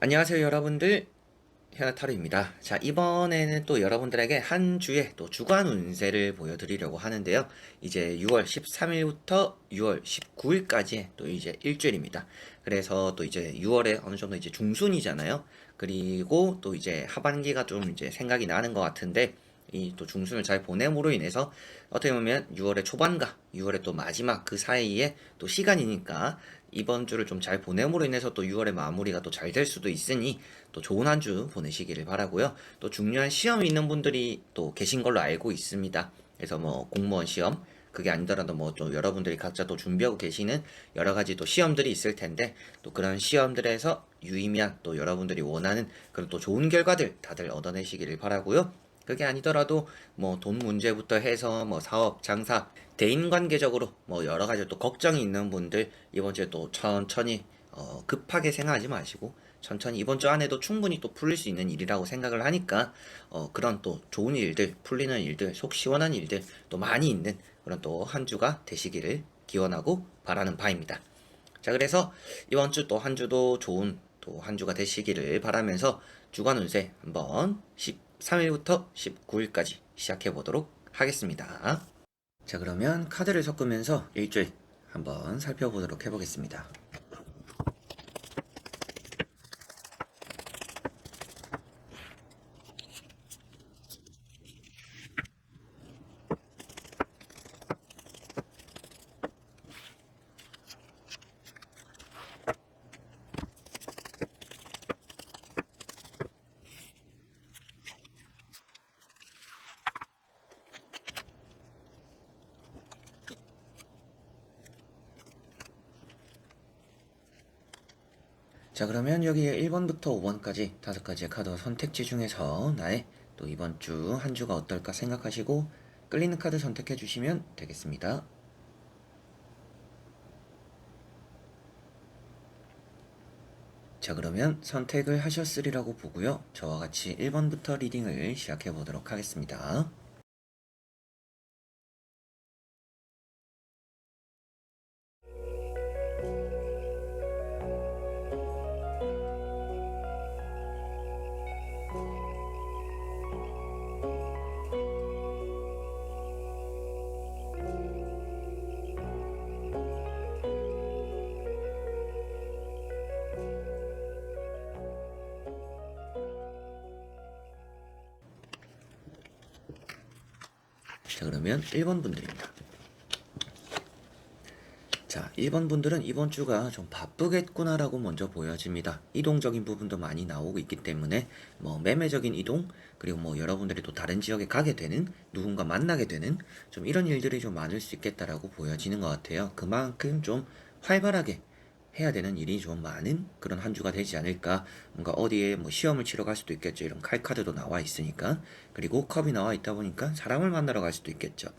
안녕하세요 여러분들, 현아타로입니다. 자, 이번에는 또 여러분들에게 한 주의 또 주간 운세를 보여드리려고 하는데요. 이제 6월 13일부터 6월 19일까지 또 이제 일주일입니다. 그래서 또 이제 6월에 어느 정도 이제 중순이잖아요. 그리고 또 이제 하반기가 좀 이제 생각이 나는 것 같은데, 이 또 중순을 잘 보냄으로 인해서 어떻게 보면 6월의 초반과 6월의 또 마지막 그 사이에 또 시간이니까 이번 주를 좀 잘 보냄으로 인해서 또 6월의 마무리가 또 잘 될 수도 있으니 또 좋은 한 주 보내시기를 바라고요. 또 중요한 시험이 있는 분들이 또 계신 걸로 알고 있습니다. 그래서 뭐 공무원 시험, 그게 아니더라도 뭐 또 여러분들이 각자 또 준비하고 계시는 여러 가지 또 시험들이 있을 텐데, 또 그런 시험들에서 유의미한 또 여러분들이 원하는 그런 또 좋은 결과들 다들 얻어내시기를 바라고요. 그게 아니더라도 뭐 돈 문제부터 해서 뭐 사업, 장사, 대인 관계적으로 뭐 여러 가지 또 걱정이 있는 분들 이번 주에 또 천천히 급하게 생각하지 마시고 천천히 이번 주 안에도 충분히 또 풀릴 수 있는 일이라고 생각을 하니까 그런 또 좋은 일들, 풀리는 일들, 속 시원한 일들 또 많이 있는 그런 또 한 주가 되시기를 기원하고 바라는 바입니다. 자, 그래서 이번 주 또 한 주도 좋은 또 한 주가 되시기를 바라면서 주간 운세 한번 13일부터 19일까지 시작해 보도록 하겠습니다. 자, 그러면 카드를 섞으면서 일주일 한번 살펴보도록 해보겠습니다. 자, 그러면 여기에 1번부터 5번까지 5가지의 카드 선택지 중에서 나의 또 이번 주 한 주가 어떨까 생각하시고 끌리는 카드 선택해 주시면 되겠습니다. 자, 그러면 선택을 하셨으리라고 보고요. 저와 같이 1번부터 리딩을 시작해 보도록 하겠습니다. 자, 그러면 1번 분들입니다. 자, 1번 분들은 이번 주가 좀 바쁘겠구나라고 먼저 보여집니다. 이동적인 부분도 많이 나오고 있기 때문에 뭐 매매적인 이동, 그리고 뭐 여러분들이 또 다른 지역에 가게 되는, 누군가 만나게 되는 좀 이런 일들이 좀 많을 수 있겠다라고 보여지는 것 같아요. 그만큼 좀 활발하게 해야 되는 일이 좀 많은 그런 한 주가 되지 않을까. 뭔가 어디에 뭐 시험을 치러 갈 수도 있겠죠. 이런 칼카드도 나와 있으니까. 그리고 컵이 나와 있다 보니까 사람을 만나러 갈 수도 있겠죠.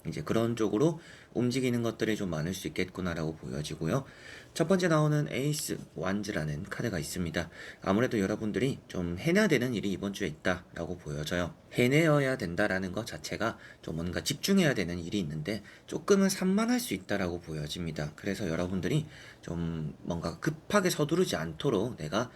이제 그런 쪽으로 움직이는 것들이 좀 많을 수 있겠구나라고 보여지고요. 첫 번째 나오는 에이스 완즈라는 카드가 있습니다. 아무래도 여러분들이 좀 해내야 되는 일이 이번 주에 있다라고 보여져요. 해내어야 된다라는 것 자체가 좀 뭔가 집중해야 되는 일이 있는데 조금은 산만할 수 있다라고 보여집니다. 그래서 여러분들이 좀 뭔가 급하게 서두르지 않도록 내가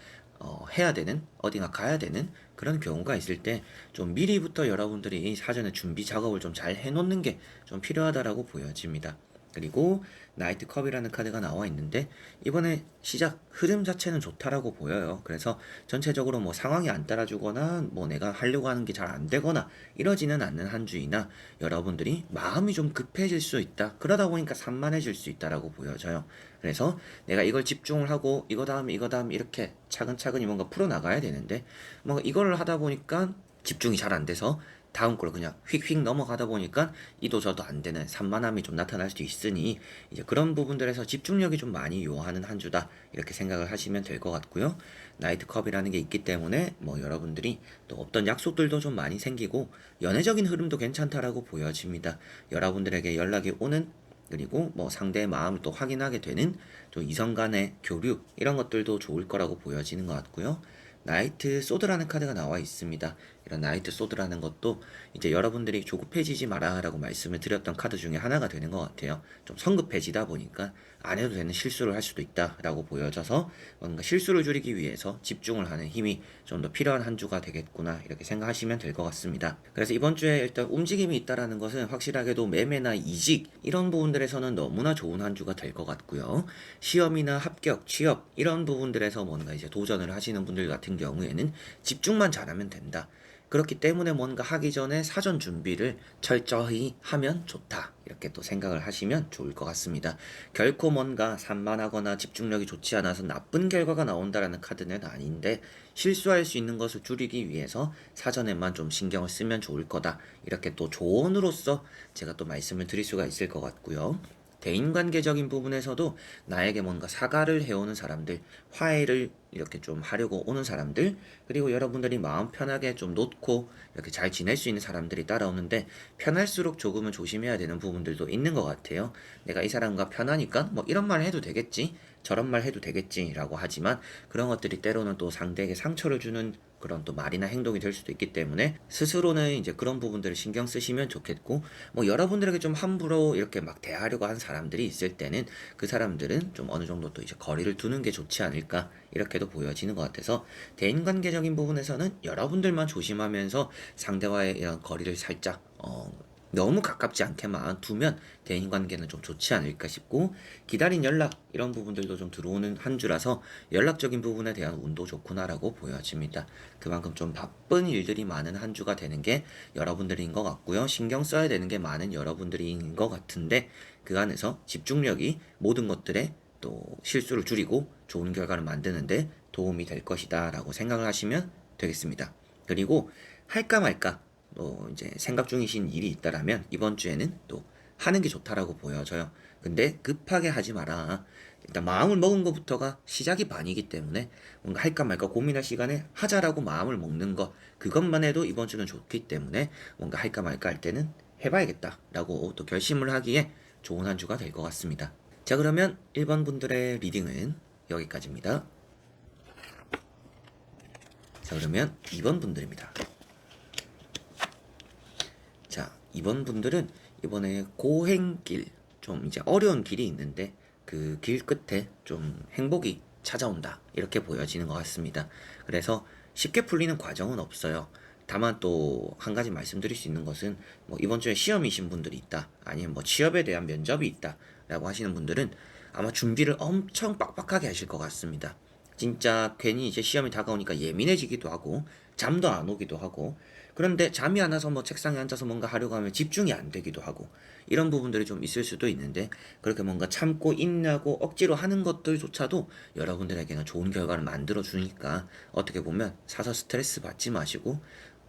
해야 되는, 어딘가 가야 되는 그런 경우가 있을 때 좀 미리부터 여러분들이 사전에 준비 작업을 좀 잘 해놓는 게 좀 필요하다라고 보여집니다. 그리고 나이트 컵이라는 카드가 나와 있는데 이번에 시작 흐름 자체는 좋다라고 보여요. 그래서 전체적으로 뭐 상황이 안 따라주거나 뭐 내가 하려고 하는 게 잘 안 되거나 이러지는 않는 한 주이나 여러분들이 마음이 좀 급해질 수 있다. 그러다 보니까 산만해질 수 있다라고 보여져요. 그래서 내가 이걸 집중을 하고 이거 다음 이렇게 차근차근히 뭔가 풀어나가야 되는데 뭔가 이걸 하다 보니까 집중이 잘 안 돼서 다음 걸 그냥 휙휙 넘어가다 보니까 이도 저도 안 되는 산만함이 좀 나타날 수도 있으니 이제 그런 부분들에서 집중력이 좀 많이 요하는 한 주다 이렇게 생각을 하시면 될 것 같고요. 나이트컵이라는 게 있기 때문에 뭐 여러분들이 또 어떤 약속들도 좀 많이 생기고 연애적인 흐름도 괜찮다라고 보여집니다. 여러분들에게 연락이 오는, 그리고 뭐 상대의 마음을 또 확인하게 되는 좀 이성 간의 교류 이런 것들도 좋을 거라고 보여지는 것 같고요. 나이트 소드라는 카드가 나와 있습니다. 이런 나이트 소드라는 것도 이제 여러분들이 조급해지지 마라 라고 말씀을 드렸던 카드 중에 하나가 되는 것 같아요. 좀 성급해지다 보니까 안 해도 되는 실수를 할 수도 있다라고 보여져서 뭔가 실수를 줄이기 위해서 집중을 하는 힘이 좀 더 필요한 한 주가 되겠구나 이렇게 생각하시면 될 것 같습니다. 그래서 이번 주에 일단 움직임이 있다라는 것은 확실하게도 매매나 이직 이런 부분들에서는 너무나 좋은 한 주가 될 것 같고요. 시험이나 합격, 취업 이런 부분들에서 뭔가 이제 도전을 하시는 분들 같은 경우에는 집중만 잘하면 된다. 그렇기 때문에 뭔가 하기 전에 사전 준비를 철저히 하면 좋다. 이렇게 또 생각을 하시면 좋을 것 같습니다. 결코 뭔가 산만하거나 집중력이 좋지 않아서 나쁜 결과가 나온다라는 카드는 아닌데 실수할 수 있는 것을 줄이기 위해서 사전에만 좀 신경을 쓰면 좋을 거다. 이렇게 또 조언으로서 제가 또 말씀을 드릴 수가 있을 것 같고요. 대인관계적인 부분에서도 나에게 뭔가 사과를 해오는 사람들, 화해를 이렇게 좀 하려고 오는 사람들, 그리고 여러분들이 마음 편하게 좀 놓고 이렇게 잘 지낼 수 있는 사람들이 따라오는데 편할수록 조금은 조심해야 되는 부분들도 있는 것 같아요. 내가 이 사람과 편하니까 뭐 이런 말 해도 되겠지, 저런 말 해도 되겠지라고 하지만 그런 것들이 때로는 또 상대에게 상처를 주는 그런 또 말이나 행동이 될 수도 있기 때문에 스스로는 이제 그런 부분들을 신경 쓰시면 좋겠고 뭐 여러분들에게 좀 함부로 이렇게 막 대하려고 한 사람들이 있을 때는 그 사람들은 좀 어느 정도 또 이제 거리를 두는 게 좋지 않을까 이렇게도 보여지는 것 같아서 대인관계적인 부분에서는 여러분들만 조심하면서 상대와의 이런 거리를 살짝 너무 가깝지 않게만 두면 대인관계는 좀 좋지 않을까 싶고 기다린 연락 이런 부분들도 좀 들어오는 한 주라서 연락적인 부분에 대한 운도 좋구나라고 보여집니다. 그만큼 좀 바쁜 일들이 많은 한 주가 되는 게 여러분들인 것 같고요. 신경 써야 되는 게 많은 여러분들인 것 같은데 그 안에서 집중력이 모든 것들에 또 실수를 줄이고 좋은 결과를 만드는데 도움이 될 것이다 라고 생각을 하시면 되겠습니다. 그리고 할까 말까 또 이제 생각 중이신 일이 있다라면 이번 주에는 또 하는 게 좋다라고 보여져요. 근데 급하게 하지 마라. 일단 마음을 먹은 것부터가 시작이 반이기 때문에 뭔가 할까 말까 고민할 시간에 하자라고 마음을 먹는 것 그것만 해도 이번 주는 좋기 때문에 뭔가 할까 말까 할 때는 해봐야겠다라고 또 결심을 하기에 좋은 한 주가 될 것 같습니다. 자, 그러면 1번 분들의 리딩은 여기까지입니다. 자, 그러면 2번 분들입니다. 자, 2번 분들은 이번에 고행길, 좀 이제 어려운 길이 있는데 그 길 끝에 좀 행복이 찾아온다. 이렇게 보여지는 것 같습니다. 그래서 쉽게 풀리는 과정은 없어요. 다만 또 한 가지 말씀드릴 수 있는 것은 뭐 이번 주에 시험이신 분들이 있다. 아니면 뭐 취업에 대한 면접이 있다. 라고 하시는 분들은 아마 준비를 엄청 빡빡하게 하실 것 같습니다. 진짜 괜히 이제 시험이 다가오니까 예민해지기도 하고 잠도 안 오기도 하고 그런데 잠이 안 와서 뭐 책상에 앉아서 뭔가 하려고 하면 집중이 안 되기도 하고 이런 부분들이 좀 있을 수도 있는데 그렇게 뭔가 참고 인내하고 억지로 하는 것들조차도 여러분들에게는 좋은 결과를 만들어 주니까 어떻게 보면 사서 스트레스 받지 마시고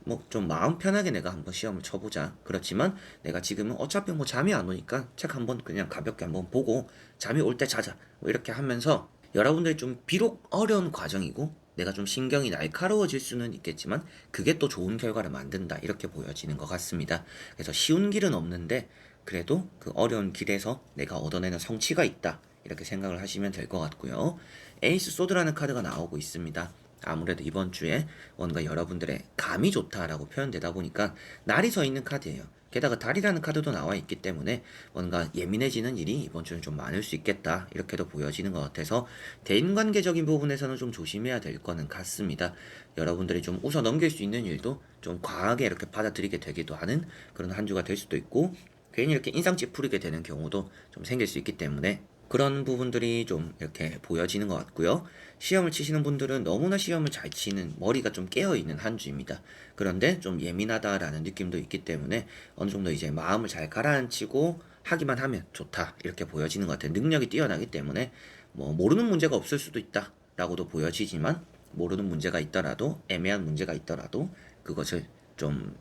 뭐 좀 마음 편하게 내가 한번 시험을 쳐보자. 그렇지만 내가 지금은 어차피 뭐 잠이 안 오니까 책 한번 그냥 가볍게 한번 보고 잠이 올 때 자자. 뭐 이렇게 하면서 여러분들이 좀 비록 어려운 과정이고 내가 좀 신경이 날카로워질 수는 있겠지만 그게 또 좋은 결과를 만든다. 이렇게 보여지는 것 같습니다. 그래서 쉬운 길은 없는데 그래도 그 어려운 길에서 내가 얻어내는 성취가 있다. 이렇게 생각을 하시면 될 것 같고요. 에이스 소드라는 카드가 나오고 있습니다. 아무래도 이번 주에 뭔가 여러분들의 감이 좋다라고 표현되다 보니까 날이 서 있는 카드예요. 게다가 달이라는 카드도 나와 있기 때문에 뭔가 예민해지는 일이 이번 주는 좀 많을 수 있겠다 이렇게도 보여지는 것 같아서 대인관계적인 부분에서는 좀 조심해야 될 거는 같습니다. 여러분들이 좀 웃어 넘길 수 있는 일도 좀 과하게 이렇게 받아들이게 되기도 하는 그런 한 주가 될 수도 있고 괜히 이렇게 인상 찌푸리게 되는 경우도 좀 생길 수 있기 때문에 그런 부분들이 좀 이렇게 보여지는 것 같고요. 시험을 치시는 분들은 너무나 시험을 잘 치는 머리가 좀 깨어있는 한 주입니다. 그런데 좀 예민하다라는 느낌도 있기 때문에 어느 정도 이제 마음을 잘 가라앉히고 하기만 하면 좋다 이렇게 보여지는 것 같아요. 능력이 뛰어나기 때문에 뭐 모르는 문제가 없을 수도 있다라고도 보여지지만 모르는 문제가 있더라도 애매한 문제가 있더라도 그것을 좀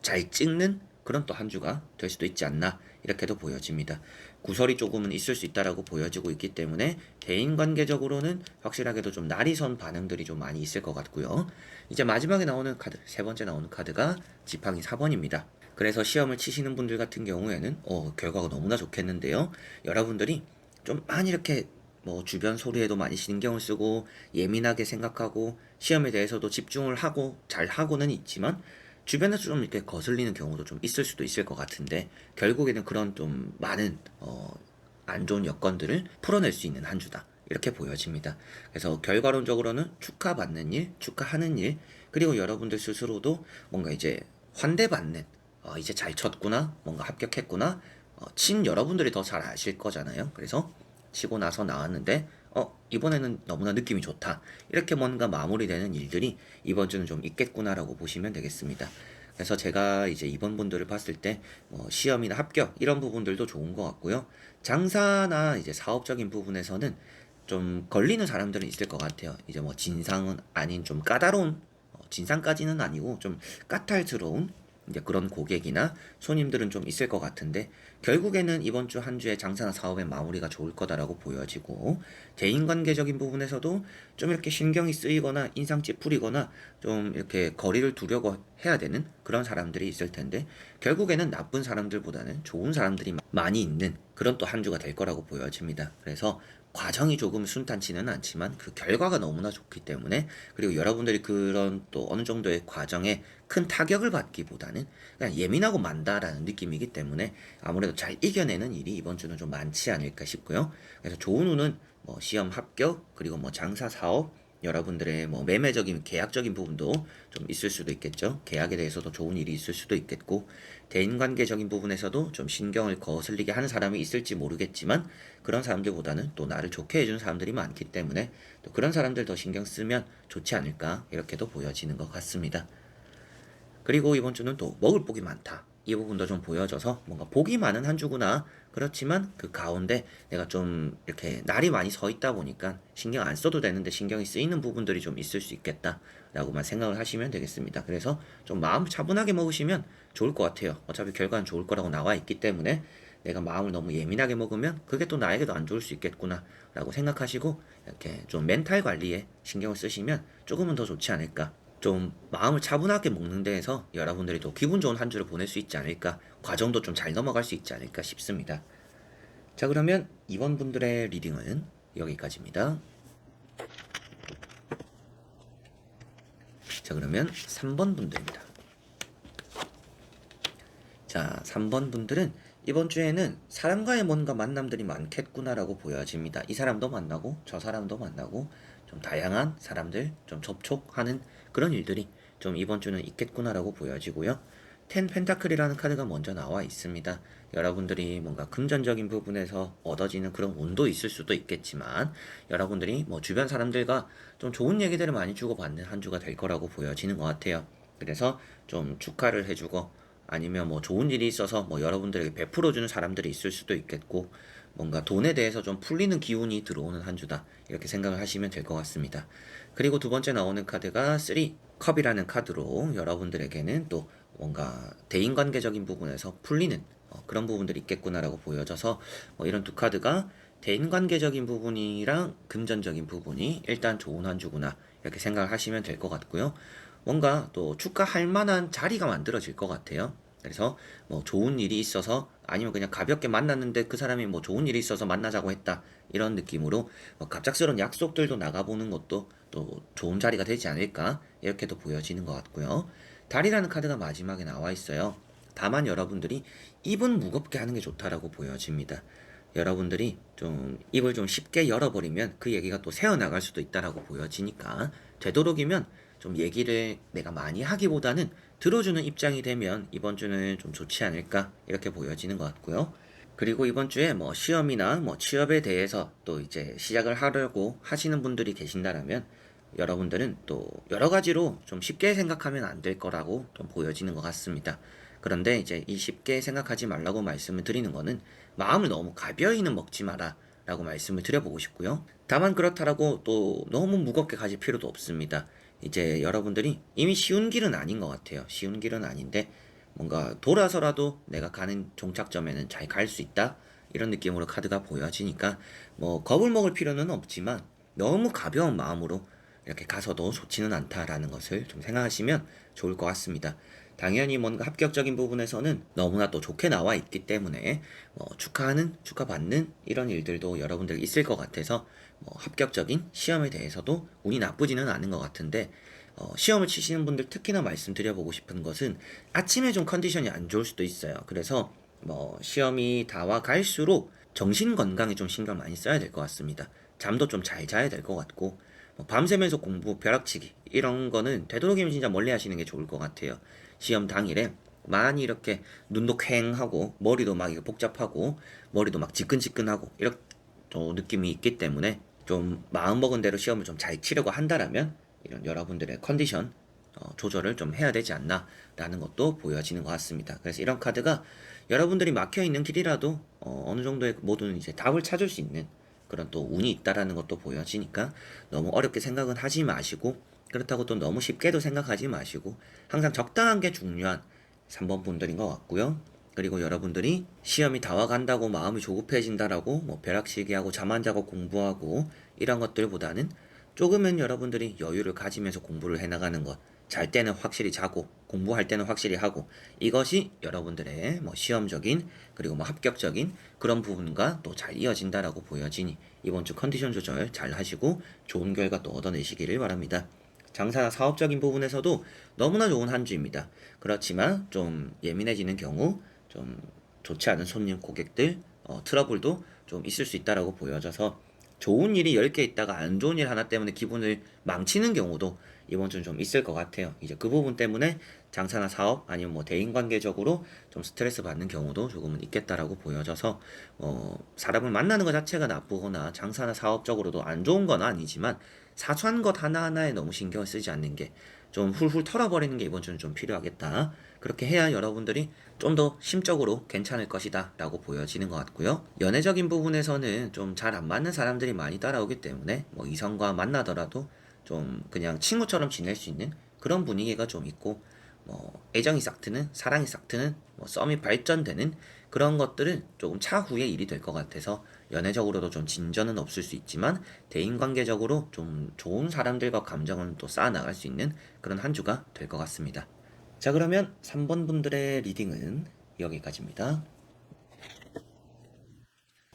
잘 찍는 그런 또 한 주가 될 수도 있지 않나 이렇게도 보여집니다. 구설이 조금은 있을 수 있다라고 보여지고 있기 때문에 대인관계적으로는 확실하게도 좀 날이 선 반응들이 좀 많이 있을 것 같고요. 이제 마지막에 나오는 카드, 세 번째 나오는 카드가 지팡이 4번입니다. 그래서 시험을 치시는 분들 같은 경우에는 결과가 너무나 좋겠는데요. 여러분들이 좀 많이 이렇게 뭐 주변 소리에도 많이 신경을 쓰고 예민하게 생각하고 시험에 대해서도 집중을 하고 잘 하고는 있지만 주변에서 좀 이렇게 거슬리는 경우도 좀 있을 수도 있을 것 같은데 결국에는 그런 좀 많은 안 좋은 여건들을 풀어낼 수 있는 한 주다. 이렇게 보여집니다. 그래서 결과론적으로는 축하받는 일, 축하하는 일, 그리고 여러분들 스스로도 뭔가 이제 환대받는, 이제 잘 쳤구나, 뭔가 합격했구나, 여러분들이 더 잘 아실 거잖아요. 그래서 치고 나서 나왔는데, 이번에는 너무나 느낌이 좋다. 이렇게 뭔가 마무리되는 일들이 이번 주는 좀 있겠구나라고 보시면 되겠습니다. 그래서 제가 이제 이번 분들을 봤을 때, 시험이나 합격, 이런 부분들도 좋은 것 같고요. 장사나 이제 사업적인 부분에서는 좀 걸리는 사람들은 있을 것 같아요. 이제 뭐 진상은 아닌 좀 까다로운, 진상까지는 아니고 좀 까탈스러운 이제 그런 고객이나 손님들은 좀 있을 것 같은데, 결국에는 이번 주 한 주의 장사나 사업의 마무리가 좋을 거다라고 보여지고, 대인관계적인 부분에서도 좀 이렇게 신경이 쓰이거나 인상 찌푸리거나 좀 이렇게 거리를 두려고 해야 되는 그런 사람들이 있을 텐데, 결국에는 나쁜 사람들보다는 좋은 사람들이 많이 있는 그런 또 한 주가 될 거라고 보여집니다. 그래서 과정이 조금 순탄치는 않지만 그 결과가 너무나 좋기 때문에, 그리고 여러분들이 그런 또 어느 정도의 과정에 큰 타격을 받기보다는 그냥 예민하고 만다라는 느낌이기 때문에 아무래도 잘 이겨내는 일이 이번 주는 좀 많지 않을까 싶고요. 그래서 좋은 운은 뭐 시험 합격, 그리고 뭐 장사 사업, 여러분들의 뭐 매매적인 계약적인 부분도 좀 있을 수도 있겠죠. 계약에 대해서도 좋은 일이 있을 수도 있겠고, 대인관계적인 부분에서도 좀 신경을 거슬리게 하는 사람이 있을지 모르겠지만, 그런 사람들보다는 또 나를 좋게 해주는 사람들이 많기 때문에 또 그런 사람들 더 신경 쓰면 좋지 않을까, 이렇게도 보여지는 것 같습니다. 그리고 이번 주는 또 먹을 복이 많다. 이 부분도 좀 보여져서 뭔가 복이 많은 한 주구나. 그렇지만 그 가운데 내가 좀 이렇게 날이 많이 서 있다 보니까 신경 안 써도 되는데 신경이 쓰이는 부분들이 좀 있을 수 있겠다 라고만 생각을 하시면 되겠습니다. 그래서 좀 마음 차분하게 먹으시면 좋을 것 같아요. 어차피 결과는 좋을 거라고 나와 있기 때문에 내가 마음을 너무 예민하게 먹으면 그게 또 나에게도 안 좋을 수 있겠구나 라고 생각하시고, 이렇게 좀 멘탈 관리에 신경을 쓰시면 조금은 더 좋지 않을까, 좀 마음을 차분하게 먹는 데에서 여러분들이 또 기분 좋은 한 주를 보낼 수 있지 않을까, 과정도 좀 잘 넘어갈 수 있지 않을까 싶습니다. 자, 그러면 이번 분들의 리딩은 여기까지입니다. 자, 그러면 3번 분들입니다. 자, 3번 분들은 이번 주에는 사람과의 뭔가 만남들이 많겠구나라고 보여집니다. 이 사람도 만나고 저 사람도 만나고 좀 다양한 사람들 좀 접촉하는 그런 일들이 좀 이번 주는 있겠구나라고 보여지고요. 텐 펜타클이라는 카드가 먼저 나와 있습니다. 여러분들이 뭔가 금전적인 부분에서 얻어지는 그런 운도 있을 수도 있겠지만, 여러분들이 뭐 주변 사람들과 좀 좋은 얘기들을 많이 주고받는 한 주가 될 거라고 보여지는 것 같아요. 그래서 좀 축하를 해주고, 아니면 뭐 좋은 일이 있어서 뭐 여러분들에게 베풀어주는 사람들이 있을 수도 있겠고, 뭔가 돈에 대해서 좀 풀리는 기운이 들어오는 한 주다, 이렇게 생각을 하시면 될 것 같습니다. 그리고 두 번째 나오는 카드가 3 컵이라는 카드로 여러분들에게는 또 뭔가 대인관계적인 부분에서 풀리는 그런 부분들이 있겠구나라고 보여져서, 이런 두 카드가 대인관계적인 부분이랑 금전적인 부분이 일단 좋은 한 주구나, 이렇게 생각을 하시면 될 것 같고요. 뭔가 또 축하할 만한 자리가 만들어질 것 같아요. 그래서 뭐 좋은 일이 있어서, 아니면 그냥 가볍게 만났는데 그 사람이 뭐 좋은 일이 있어서 만나자고 했다, 이런 느낌으로 갑작스러운 약속들도 나가보는 것도 또 좋은 자리가 되지 않을까, 이렇게도 보여지는 것 같고요. 달이라는 카드가 마지막에 나와 있어요. 다만 여러분들이 입은 무겁게 하는 게 좋다라고 보여집니다. 여러분들이 좀 입을 좀 쉽게 열어버리면 그 얘기가 또 새어나갈 수도 있다라고 보여지니까, 되도록이면 좀 얘기를 내가 많이 하기보다는 들어주는 입장이 되면 이번 주는 좀 좋지 않을까, 이렇게 보여지는 것 같고요. 그리고 이번 주에 뭐 시험이나 뭐 취업에 대해서 또 이제 시작을 하려고 하시는 분들이 계신다라면, 여러분들은 또 여러 가지로 좀 쉽게 생각하면 안 될 거라고 좀 보여지는 것 같습니다. 그런데 이제 이 쉽게 생각하지 말라고 말씀을 드리는 거는, 마음을 너무 가벼이는 먹지 마라 라고 말씀을 드려보고 싶고요. 다만 그렇다라고 또 너무 무겁게 가질 필요도 없습니다. 이제 여러분들이 이미 쉬운 길은 아닌 것 같아요. 쉬운 길은 아닌데 뭔가 돌아서라도 내가 가는 종착점에는 잘 갈 수 있다, 이런 느낌으로 카드가 보여지니까, 뭐 겁을 먹을 필요는 없지만 너무 가벼운 마음으로 이렇게 가서도 좋지는 않다라는 것을 좀 생각하시면 좋을 것 같습니다. 당연히 뭔가 합격적인 부분에서는 너무나 또 좋게 나와 있기 때문에 축하하는, 축하받는 이런 일들도 여러분들 있을 것 같아서, 합격적인 시험에 대해서도 운이 나쁘지는 않은 것 같은데, 시험을 치시는 분들 특히나 말씀드려보고 싶은 것은 아침에 좀 컨디션이 안 좋을 수도 있어요. 그래서 뭐 시험이 다와 갈수록 정신 건강에 좀 신경 많이 써야 될 것 같습니다. 잠도 좀 잘 자야 될 것 같고, 뭐 밤새면서 공부, 벼락치기 이런 거는 되도록이면 진짜 멀리 하시는 게 좋을 것 같아요. 시험 당일에 많이 이렇게 눈도 퀭하고 머리도 막 이거 복잡하고 머리도 막 지끈지끈하고 이런 느낌이 있기 때문에 좀 마음먹은 대로 시험을 좀 잘 치려고 한다라면 이런 여러분들의 컨디션 조절을 좀 해야 되지 않나라는 것도 보여지는 것 같습니다. 그래서 이런 카드가 여러분들이 막혀 있는 길이라도 느 정도의 모든 이제 답을 찾을 수 있는 그런 또 운이 있다라는 것도 보여지니까 너무 어렵게 생각은 하지 마시고, 그렇다고 또 너무 쉽게도 생각하지 마시고 항상 적당한 게 중요한 3번 분들인 것 같고요. 그리고 여러분들이 시험이 다 와간다고 마음이 조급해진다라고 뭐 벼락치기하고 잠 안 자고 공부하고 이런 것들보다는 조금은 여러분들이 여유를 가지면서 공부를 해나가는 것, 잘 때는 확실히 자고 공부할 때는 확실히 하고, 이것이 여러분들의 뭐 시험적인 그리고 뭐 합격적인 그런 부분과 또 잘 이어진다라고 보여지니 이번 주 컨디션 조절 잘 하시고 좋은 결과 또 얻어내시기를 바랍니다. 장사나 사업적인 부분에서도 너무나 좋은 한 주입니다. 그렇지만 좀 예민해지는 경우 좀 좋지 않은 손님, 고객들, 트러블도 좀 있을 수 있다라고 보여져서 좋은 일이 10개 있다가 안 좋은 일 하나 때문에 기분을 망치는 경우도 이번 주는 좀 있을 것 같아요. 이제 그 부분 때문에 장사나 사업 아니면 뭐 대인관계적으로 좀 스트레스 받는 경우도 조금은 있겠다라고 보여져서 사람을 만나는 것 자체가 나쁘거나 장사나 사업적으로도 안 좋은 건 아니지만 사소한 것 하나하나에 너무 신경을 쓰지 않는 게 좀 훌훌 털어버리는 게 이번 주는 좀 필요하겠다. 그렇게 해야 여러분들이 좀 더 심적으로 괜찮을 것이다 라고 보여지는 것 같고요. 연애적인 부분에서는 좀 잘 안 맞는 사람들이 많이 따라오기 때문에 뭐 이성과 만나더라도 좀 그냥 친구처럼 지낼 수 있는 그런 분위기가 좀 있고, 뭐 애정이 싹 트는, 사랑이 싹 트는, 뭐 썸이 발전되는 그런 것들은 조금 차후의 일이 될 것 같아서 연애적으로도 좀 진전은 없을 수 있지만 대인관계적으로 좀 좋은 사람들과 감정은 또 쌓아나갈 수 있는 그런 한 주가 될 것 같습니다. 자, 그러면 3번 분들의 리딩은 여기까지입니다.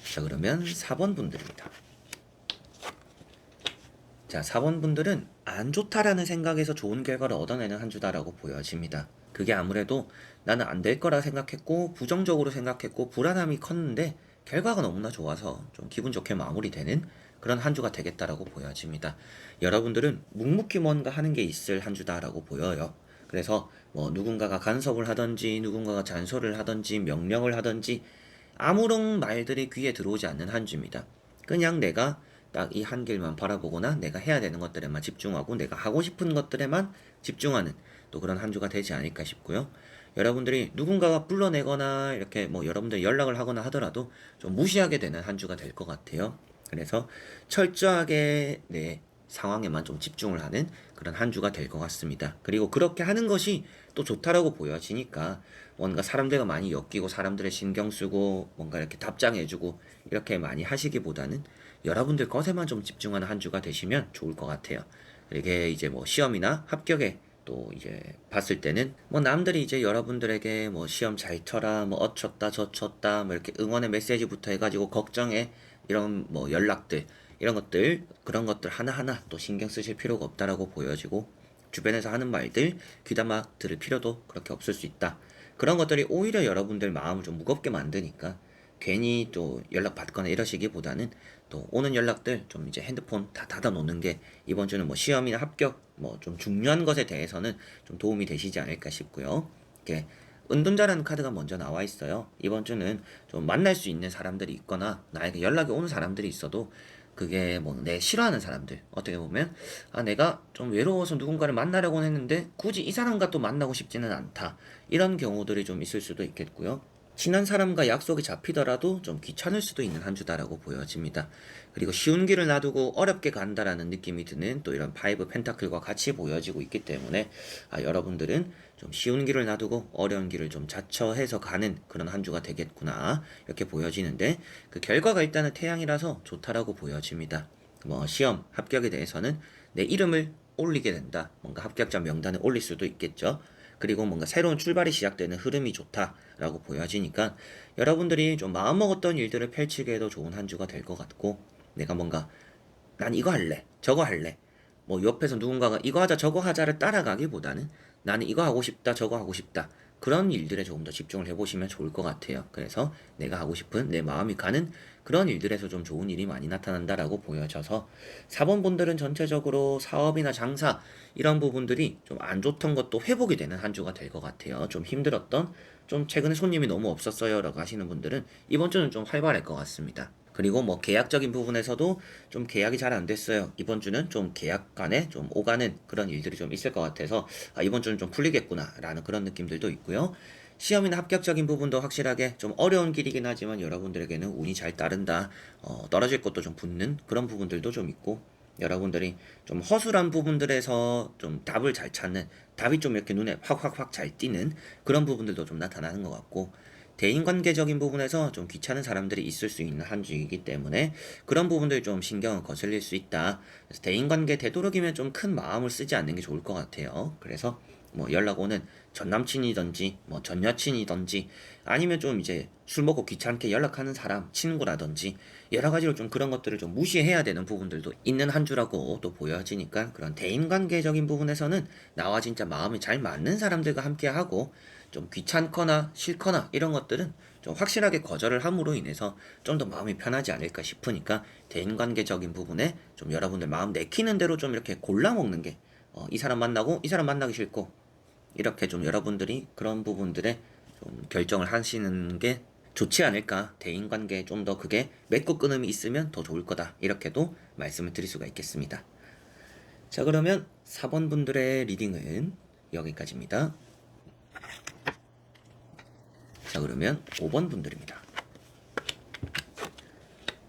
자, 그러면 4번 분들입니다. 자, 4번 분들은 안 좋다라는 생각에서 좋은 결과를 얻어내는 한 주다라고 보여집니다. 그게 아무래도 나는 안 될 거라 생각했고 부정적으로 생각했고 불안함이 컸는데 결과가 너무나 좋아서 좀 기분 좋게 마무리되는 그런 한 주가 되겠다라고 보여집니다. 여러분들은 묵묵히 뭔가 하는 게 있을 한 주다라고 보여요. 그래서 뭐 누군가가 간섭을 하든지 누군가가 잔소리를 하든지 명령을 하든지 아무런 말들이 귀에 들어오지 않는 한 주입니다. 그냥 내가 딱 이 한 길만 바라보거나 내가 해야 되는 것들에만 집중하고 내가 하고 싶은 것들에만 집중하는 또 그런 한 주가 되지 않을까 싶고요. 여러분들이 누군가가 불러내거나 이렇게 뭐 여러분들 연락을 하거나 하더라도 좀 무시하게 되는 한 주가 될 것 같아요. 그래서 철저하게 내 상황에만 좀 집중을 하는 그런 한 주가 될 것 같습니다. 그리고 그렇게 하는 것이 또 좋다라고 보여지니까 뭔가 사람들과 많이 엮이고 사람들의 신경 쓰고 뭔가 이렇게 답장해주고 이렇게 많이 하시기보다는 여러분들 것에만 좀 집중하는 한 주가 되시면 좋을 것 같아요. 이게 이제 뭐 시험이나 합격에 또 이제 봤을 때는 뭐 남들이 이제 여러분들에게 뭐 시험 잘 쳐라 뭐 어쳤다 저쳤다 뭐 이렇게 응원의 메시지부터 해가지고 걱정해 이런 뭐 연락들 이런 것들 그런 것들 하나하나 또 신경 쓰실 필요가 없다라고 보여지고, 주변에서 하는 말들 귀담아 들을 필요도 그렇게 없을 수 있다. 그런 것들이 오히려 여러분들 마음을 좀 무겁게 만드니까 괜히 또 연락 받거나 이러시기보다는 또 오는 연락들 좀 이제 핸드폰 다 닫아 놓는 게 이번 주는 뭐 시험이나 합격 뭐 좀 중요한 것에 대해서는 좀 도움이 되시지 않을까 싶고요. 이렇게 은둔자라는 카드가 먼저 나와 있어요. 이번 주는 좀 만날 수 있는 사람들이 있거나 나에게 연락이 오는 사람들이 있어도 그게 뭐 내 싫어하는 사람들, 어떻게 보면 아 내가 좀 외로워서 누군가를 만나려고 했는데 굳이 이 사람과 또 만나고 싶지는 않다, 이런 경우들이 좀 있을 수도 있겠고요. 친한 사람과 약속이 잡히더라도 좀 귀찮을 수도 있는 한 주다라고 보여집니다. 그리고 쉬운 길을 놔두고 어렵게 간다라는 느낌이 드는 또 이런 파이브 펜타클과 같이 보여지고 있기 때문에 여러분들은 좀 쉬운 길을 놔두고 어려운 길을 좀 자처해서 가는 그런 한 주가 되겠구나 이렇게 보여지는데, 그 결과가 일단은 태양이라서 좋다라고 보여집니다. 뭐 시험 합격에 대해서는 내 이름을 올리게 된다, 뭔가 합격자 명단을 올릴 수도 있겠죠. 그리고 뭔가 새로운 출발이 시작되는 흐름이 좋다라고 보여지니까 여러분들이 좀 마음먹었던 일들을 펼치기에도 좋은 한 주가 될 것 같고, 내가 뭔가 난 이거 할래 저거 할래 뭐 옆에서 누군가가 이거 하자 저거 하자를 따라가기보다는 나는 이거 하고 싶다 저거 하고 싶다 그런 일들에 조금 더 집중을 해보시면 좋을 것 같아요. 그래서 내가 하고 싶은 내 마음이 가는 그런 일들에서 좀 좋은 일이 많이 나타난다라고 보여져서 4번 분들은 전체적으로 사업이나 장사 이런 부분들이 좀 안 좋던 것도 회복이 되는 한 주가 될 것 같아요. 좀 힘들었던, 좀 최근에 손님이 너무 없었어요 라고 하시는 분들은 이번 주는 좀 활발할 것 같습니다. 그리고 뭐 계약적인 부분에서도 좀 계약이 잘 안 됐어요. 이번 주는 좀 계약 간에 좀 오가는 그런 일들이 좀 있을 것 같아서 이번 주는 좀 풀리겠구나 라는 그런 느낌들도 있고요. 시험이나 합격적인 부분도 확실하게 좀 어려운 길이긴 하지만 여러분들에게는 운이 잘 따른다. 떨어질 것도 좀 붙는 그런 부분들도 좀 있고, 여러분들이 좀 허술한 부분들에서 좀 답을 잘 찾는, 답이 좀 이렇게 눈에 확확확 잘 띄는 그런 부분들도 좀 나타나는 것 같고, 대인관계적인 부분에서 좀 귀찮은 사람들이 있을 수 있는 한 주이기 때문에 그런 부분들 좀 신경을 거슬릴 수 있다. 그래서 대인관계 되도록이면 좀 큰 마음을 쓰지 않는 게 좋을 것 같아요. 그래서 뭐 연락 오는 전 남친이든지 뭐 전 여친이든지 아니면 좀 이제 술 먹고 귀찮게 연락하는 사람, 친구라든지 여러 가지로 좀 그런 것들을 좀 무시해야 되는 부분들도 있는 한 주라고 또 보여지니까, 그런 대인관계적인 부분에서는 나와 진짜 마음이 잘 맞는 사람들과 함께하고, 좀 귀찮거나 싫거나 이런 것들은 좀 확실하게 거절을 함으로 인해서 좀 더 마음이 편하지 않을까 싶으니까, 대인관계적인 부분에 좀 여러분들 마음 내키는 대로 좀 이렇게 골라 먹는 게, 이 사람 만나고 이 사람 만나기 싫고, 이렇게 좀 여러분들이 그런 부분들에 좀 결정을 하시는 게 좋지 않을까. 대인관계에 좀 더 그게 맺고 끊음이 있으면 더 좋을 거다, 이렇게도 말씀을 드릴 수가 있겠습니다. 자, 그러면 4번 분들의 리딩은 여기까지입니다. 자, 그러면 5번 분들입니다.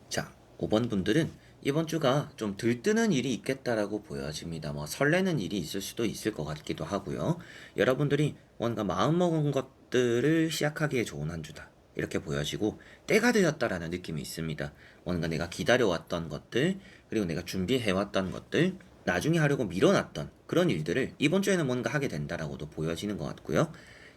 자, 5번 분들은 이번 주가 좀 들뜨는 일이 있겠다라고 보여집니다. 뭐 설레는 일이 있을 수도 있을 것 같기도 하고요. 여러분들이 뭔가 마음먹은 것들을 시작하기에 좋은 한 주다, 이렇게 보여지고, 때가 되었다라는 느낌이 있습니다. 뭔가 내가 기다려왔던 것들, 그리고 내가 준비해왔던 것들, 나중에 하려고 미뤄놨던 그런 일들을 이번 주에는 뭔가 하게 된다라고도 보여지는 것 같고요.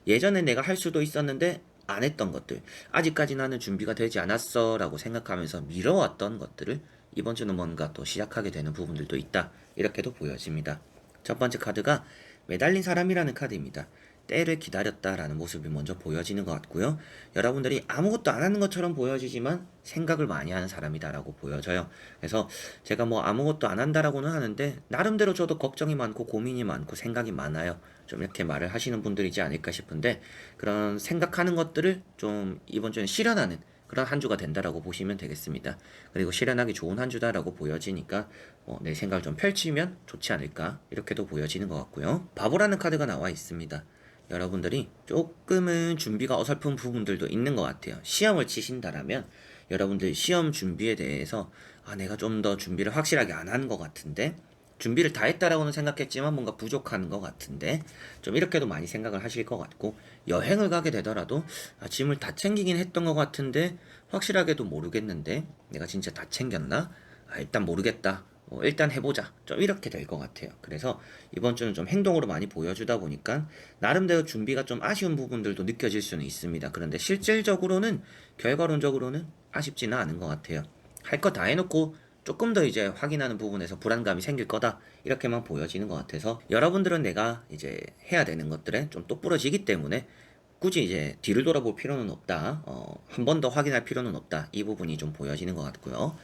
예전에 내가 할 수도 있었는데 안 했던 것들, 아직까지 나는 준비가 되지 않았어 라고 생각하면서 미뤄왔던 것들을 이번 주는 뭔가 또 시작하게 되는 부분들도 있다, 이렇게도 보여집니다. 첫 번째 카드가 매달린 사람이라는 카드입니다. 때를 기다렸다라는 모습이 먼저 보여지는 것 같고요. 여러분들이 아무것도 안 하는 것처럼 보여지지만 생각을 많이 하는 사람이다라고 보여져요. 그래서 제가 뭐 아무것도 안 한다라고는 하는데 나름대로 저도 걱정이 많고 고민이 많고 생각이 많아요. 좀 이렇게 말을 하시는 분들이지 않을까 싶은데, 그런 생각하는 것들을 좀 이번 주엔 실현하는 그런 한 주가 된다라고 보시면 되겠습니다. 그리고 실현하기 좋은 한 주다라고 보여지니까 내 생각을 좀 펼치면 좋지 않을까, 이렇게도 보여지는 것 같고요. 바보라는 카드가 나와 있습니다. 여러분들이 조금은 준비가 어설픈 부분들도 있는 것 같아요. 시험을 치신다라면 여러분들 시험 준비에 대해서 내가 좀 더 준비를 확실하게 안 한 것 같은데, 준비를 다 했다라고는 생각했지만 뭔가 부족한 것 같은데, 좀 이렇게도 많이 생각을 하실 것 같고, 여행을 가게 되더라도 짐을 다 챙기긴 했던 것 같은데 확실하게도 모르겠는데 내가 진짜 다 챙겼나? 일단 모르겠다. 일단 해보자. 좀 이렇게 될 것 같아요. 그래서 이번 주는 좀 행동으로 많이 보여주다 보니까 나름대로 준비가 좀 아쉬운 부분들도 느껴질 수는 있습니다. 그런데 실질적으로는, 결과론적으로는 아쉽지는 않은 것 같아요. 할 거 다 해놓고 조금 더 이제 확인하는 부분에서 불안감이 생길 거다, 이렇게만 보여지는 것 같아서, 여러분들은 내가 이제 해야 되는 것들에 좀 똑부러지기 때문에 굳이 이제 뒤를 돌아볼 필요는 없다, 한 번 더 확인할 필요는 없다, 이 부분이 좀 보여지는 것 같고요.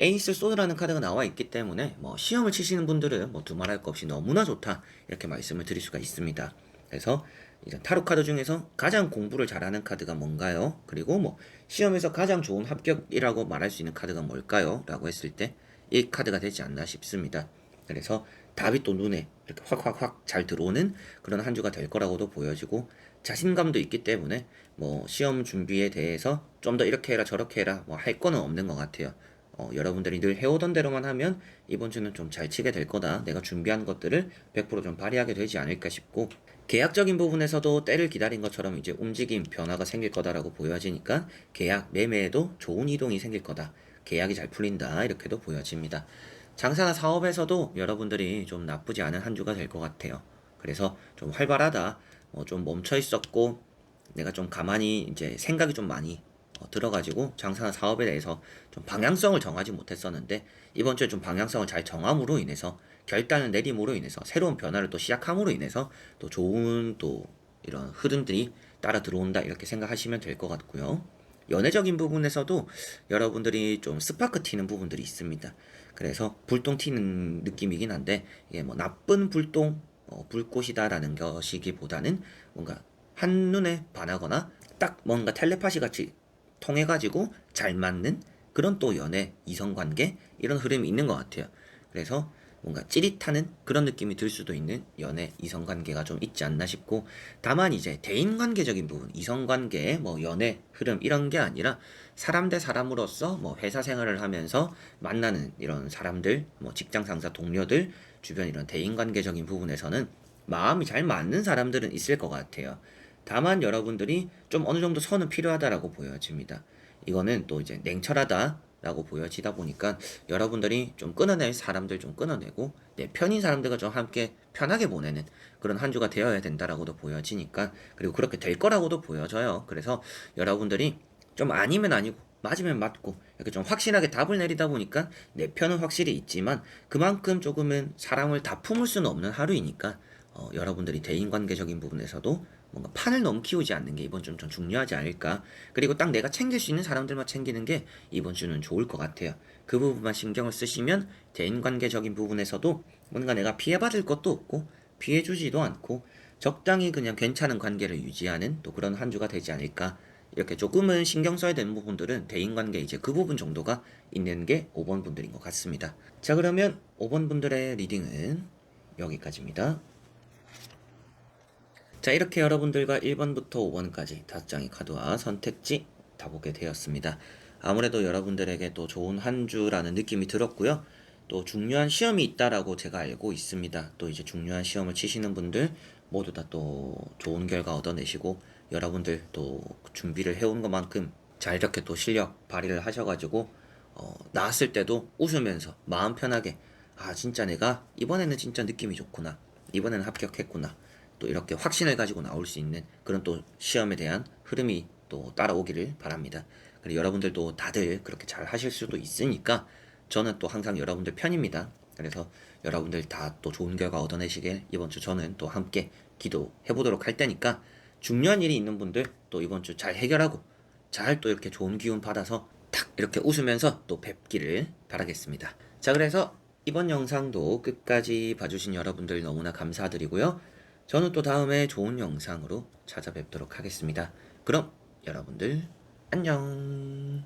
에이스 소드라는 카드가 나와 있기 때문에 시험을 치시는 분들은 두말할 것 없이 너무나 좋다, 이렇게 말씀을 드릴 수가 있습니다. 그래서 이제 타로 카드 중에서 가장 공부를 잘하는 카드가 뭔가요? 그리고 시험에서 가장 좋은 합격이라고 말할 수 있는 카드가 뭘까요? 라고 했을 때 이 카드가 되지 않나 싶습니다. 그래서 답이 또 눈에 이렇게 확확확 잘 들어오는 그런 한 주가 될 거라고도 보여지고, 자신감도 있기 때문에 시험 준비에 대해서 좀 더 이렇게 해라 저렇게 해라 할 거는 없는 것 같아요. 여러분들이 늘 해오던 대로만 하면 이번 주는 좀 잘 치게 될 거다, 내가 준비한 것들을 100%좀 발휘하게 되지 않을까 싶고, 계약적인 부분에서도 때를 기다린 것처럼 이제 움직임, 변화가 생길 거다라고 보여지니까 계약, 매매에도 좋은 이동이 생길 거다, 계약이 잘 풀린다, 이렇게도 보여집니다. 장사나 사업에서도 여러분들이 좀 나쁘지 않은 한 주가 될 것 같아요. 그래서 좀 활발하다, 좀 멈춰 있었고 내가 좀 가만히 이제 생각이 좀 많이 들어가지고 장사나 사업에 대해서 좀 방향성을 정하지 못했었는데, 이번 주에 좀 방향성을 잘 정함으로 인해서, 결단을 내림으로 인해서, 새로운 변화를 또 시작함으로 인해서 또 좋은 또 이런 흐름들이 따라 들어온다 이렇게 생각하시면 될 것 같고요. 연애적인 부분에서도 여러분들이 좀 스파크 튀는 부분들이 있습니다. 그래서 불똥 튀는 느낌이긴 한데 이게 뭐 나쁜 불똥 불꽃이다라는 것이기보다는 뭔가 한눈에 반하거나 딱 뭔가 텔레파시 같이 통해가지고 잘 맞는 그런 또 연애 이성관계 이런 흐름이 있는 것 같아요. 그래서 뭔가 찌릿하는 그런 느낌이 들 수도 있는 연애 이성관계가 좀 있지 않나 싶고, 다만 이제 대인관계적인 부분, 이성관계 뭐 연애 흐름 이런 게 아니라 사람 대 사람으로서 뭐 회사 생활을 하면서 만나는 이런 사람들, 뭐 직장 상사 동료들 주변 이런 대인관계적인 부분에서는 마음이 잘 맞는 사람들은 있을 것 같아요. 다만 여러분들이 좀 어느 정도 선은 필요하다라고 보여집니다. 이거는 또 이제 냉철하다라고 보여지다 보니까 여러분들이 좀 끊어낼 사람들 좀 끊어내고 내 편인 사람들과 좀 함께 편하게 보내는 그런 한 주가 되어야 된다라고도 보여지니까, 그리고 그렇게 될 거라고도 보여져요. 그래서 여러분들이 좀 아니면 아니고 맞으면 맞고 이렇게 좀 확실하게 답을 내리다 보니까 내 편은 확실히 있지만 그만큼 조금은 사랑을 다 품을 수는 없는 하루이니까 여러분들이 대인관계적인 부분에서도 뭔가 판을 너무 키우지 않는 게 이번 주는 좀 중요하지 않을까. 그리고 딱 내가 챙길 수 있는 사람들만 챙기는 게 이번 주는 좋을 것 같아요. 그 부분만 신경을 쓰시면 대인관계적인 부분에서도 뭔가 내가 피해받을 것도 없고 피해주지도 않고 적당히 그냥 괜찮은 관계를 유지하는 또 그런 한 주가 되지 않을까. 이렇게 조금은 신경 써야 되는 부분들은 대인관계 이제 그 부분 정도가 있는 게 5번 분들인 것 같습니다. 자, 그러면 5번 분들의 리딩은 여기까지입니다. 자, 이렇게 여러분들과 1번부터 5번까지 5장의 카드와 선택지 다 보게 되었습니다. 아무래도 여러분들에게 또 좋은 한 주라는 느낌이 들었고요. 또 중요한 시험이 있다라고 제가 알고 있습니다. 또 이제 중요한 시험을 치시는 분들 모두 다 또 좋은 결과 얻어내시고, 여러분들 또 준비를 해온 것만큼 잘 이렇게 또 실력 발휘를 하셔가지고 나왔을 때도 웃으면서 마음 편하게, 아 진짜 내가 이번에는 진짜 느낌이 좋구나, 이번에는 합격했구나, 또 이렇게 확신을 가지고 나올 수 있는 그런 또 시험에 대한 흐름이 또 따라오기를 바랍니다. 그리고 여러분들도 다들 그렇게 잘 하실 수도 있으니까 저는 또 항상 여러분들 편입니다. 그래서 여러분들 다 또 좋은 결과 얻어내시길 이번 주 저는 또 함께 기도해 보도록 할 테니까, 중요한 일이 있는 분들 또 이번 주 잘 해결하고 잘 또 이렇게 좋은 기운 받아서 탁 이렇게 웃으면서 또 뵙기를 바라겠습니다. 자, 그래서 이번 영상도 끝까지 봐주신 여러분들 너무나 감사드리고요. 저는 또 다음에 좋은 영상으로 찾아뵙도록 하겠습니다. 그럼 여러분들 안녕.